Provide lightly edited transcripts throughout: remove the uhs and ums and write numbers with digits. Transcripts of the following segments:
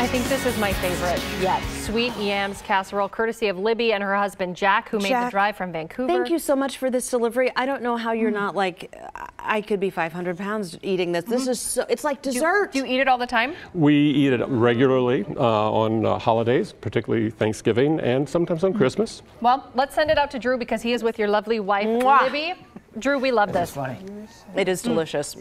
I think this is my favorite yet. Sweet yams casserole, courtesy of Libby and her husband Jack, who made the drive from Vancouver. Thank you so much for this delivery. I don't know how you're not like, I could be 500 pounds eating this. This is so, it's like dessert. Do you eat it all the time? We eat it regularly on holidays, particularly Thanksgiving and sometimes on Christmas. Well, let's send it out to Drew because he is with your lovely wife, Libby. Drew, we love this. Funny. It is delicious.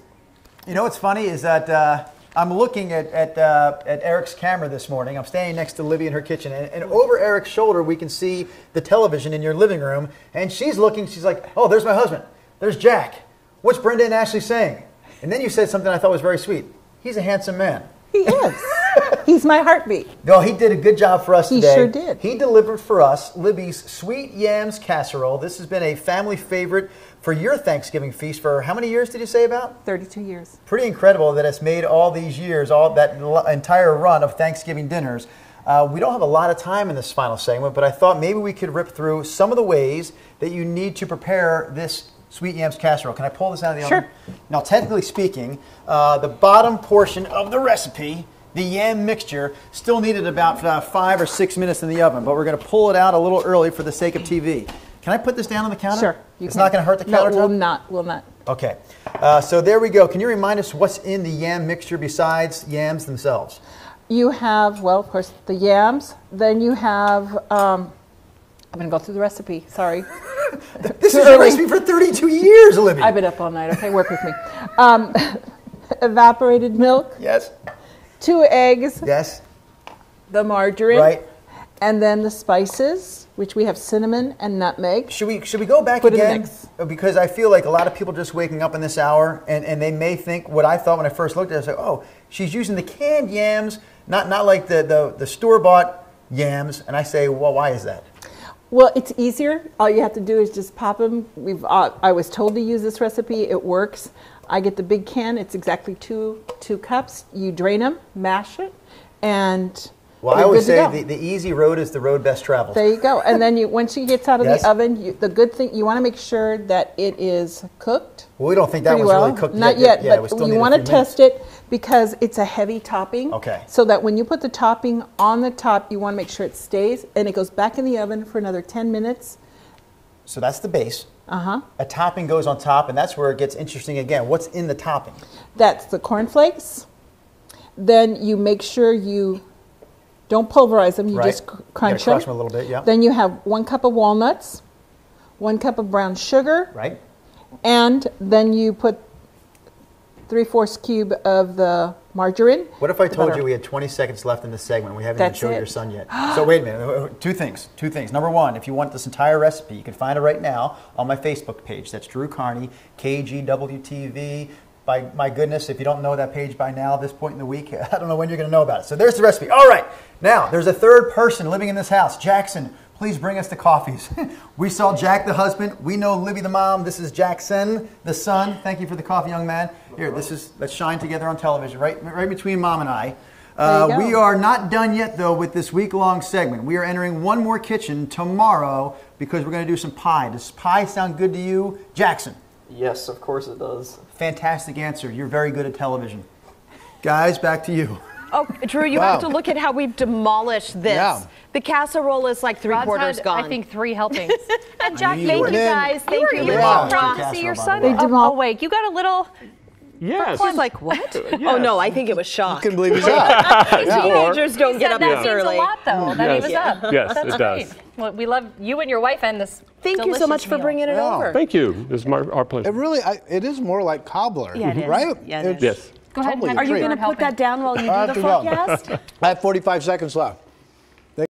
You know what's funny is that I'm looking at Eric's camera this morning. I'm standing next to Libby in her kitchen, and over Eric's shoulder we can see the television in your living room, and she's looking, she's like, oh, there's my husband. There's Jack. What's Brenda and Ashley saying? And then you said something I thought was very sweet. He's a handsome man. He is. He's my heartbeat. No, he did a good job for us today. He sure did. He delivered for us Libby's Sweet Yams Casserole. This has been a family favorite for your Thanksgiving feast for how many years did you say about? 32 years. Pretty incredible that it's made all these years, all that entire run of Thanksgiving dinners. We don't have a lot of time in this final segment, but I thought maybe we could rip through some of the ways that you need to prepare this Sweet Yams Casserole. Can I pull this out of the oven? Sure. Now, technically speaking, the bottom portion of the recipe, the yam mixture, still needed about 5 or 6 minutes in the oven, but we're going to pull it out a little early for the sake of TV. Can I put this down on the counter? Sure. It's not going to hurt the countertop? No, will not. Okay. So there we go. Can you remind us what's in the yam mixture besides yams themselves? You have, well, of course, the yams. Then you have, I'm going to go through the recipe. Sorry. This is a recipe for 32 years, Olivia. I've been up all night. Okay, work with me. Evaporated milk. Yes. 2 eggs. Yes. The margarine. Right. And then the spices, which we have cinnamon and nutmeg. Should we go back Put again? in the mix. Because I feel like a lot of people just waking up in this hour, and they may think what I thought when I first looked at it. I said, oh, she's using the canned yams, not like the store-bought yams. And I say, well, why is that? Well, it's easier. All you have to do is just pop them. I was told to use this recipe. It works. I get the big can. It's exactly two cups. You drain them, mash it, and well, I always say the easy road is the road best traveled. There you go. And then once it gets out of Yes. the oven, the good thing, you want to make sure that it is cooked. Well, we don't think that one's really cooked Not yet. yet, but you want to test it because it's a heavy topping. Okay. So that when you put the topping on the top, you want to make sure it stays, and it goes back in the oven for another 10 minutes. So that's the base. Uh-huh. A topping goes on top, and that's where it gets interesting again. What's in the topping? That's the cornflakes. Then you make sure you don't pulverize them. You just crunch them. Crush them a little bit, yeah. Then you have 1 cup of walnuts, 1 cup of brown sugar. Right. And then you put 3/4 cube of the margarine. What if I told you we had 20 seconds left in this segment? We haven't even showed your son yet. So wait a minute. Two things. Number one, if you want this entire recipe, you can find it right now on my Facebook page. That's Drew-Carney, KGWTV. My goodness, if you don't know that page by now, at this point in the week, I don't know when you're going to know about it. So there's the recipe. All right. Now, there's a third person living in this house. Jackson, please bring us the coffees. We saw Jack, the husband. We know Libby, the mom. This is Jackson, the son. Thank you for the coffee, young man. Here, let's shine together on television, right between mom and I. We are not done yet, though, with this week-long segment. We are entering one more kitchen tomorrow because we're going to do some pie. Does pie sound good to you, Jackson? Yes, of course it does. Fantastic answer. You're very good at television. Guys, back to you. Oh, Drew, you have to look at how we've demolished this. Yeah. The casserole is like three-quarters gone. I think 3 helpings. And Jack, you thank were you guys. Thank you. You were Proud casserole, to see your by son the way. awake. You got a little... Yes. He's like, what? Yes. Oh, no, I think it was shock. You can believe he's up. Teenagers don't get up that this means early. a lot, though, that he was up. Yes, That's it does. great. Well, we love you and your wife and this Thank you so much for bringing it over. Thank you. It's our pleasure. It really, it is more like cobbler, Yeah, it is. right? Yeah, it is. Yes. Go ahead. Totally Have Are you your going to helping. put that down while you I do have the to go. forecast? I have 45 seconds left.